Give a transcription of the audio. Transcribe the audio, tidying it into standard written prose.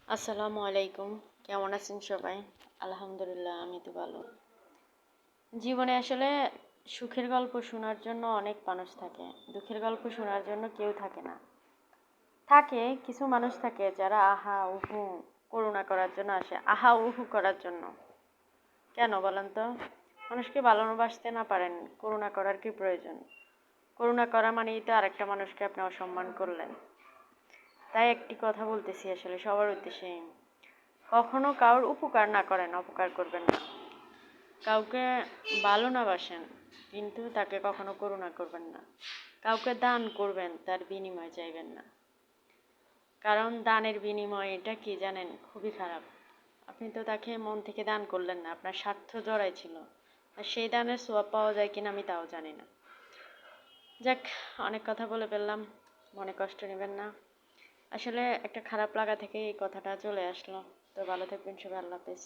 আসসালামু আলাইকুম। কেমন আছেন সবাই? আলহামদুলিল্লাহ, আমি তো ভালো। জীবনে আসলে সুখের গল্প শোনার জন্য অনেক মানুষ থাকে, দুঃখের গল্প শোনার জন্য কেউ থাকে না। থাকে কিছু মানুষ থাকে যারা আহা উহু করুণা করার জন্য আসে, আহা উহু করার জন্য। কেন বলেন তো? মানুষকে ভালোবাসতে না পারেন, করুণা করার কি প্রয়োজন? করুণা করা মানেই তো আরেকটা মানুষকে আপনি অসম্মান করলেন। তাই একটি কথা বলতেছি আসলে সবার উদ্দেশ্যে, কখনো কারোর উপকার না করেন, অপকার করবেন না। কাউকে ভালো না বাসেন, কিন্তু তাকে কখনো করুণা করবেন না। কাউকে দান করবেন, তার বিনিময় চাইবেন না। কারণ দানের বিনিময় এটা কি জানেন? খুবই খারাপ। আপনি তো তাকে মন থেকে দান করলেন না, আপনার স্বার্থ জড়াই ছিল। আর সেই দানের সোয়াব পাওয়া যায় কিনা আমি তাও জানি না। যাক, অনেক কথা বলে ফেললাম, মনে কষ্ট নেবেন না। আসলে একটা খারাপ লাগা থেকে এই কথাটা চলে আসলো। তো ভালো থাকবেন সবাই, আল্লাহ হাফেজ।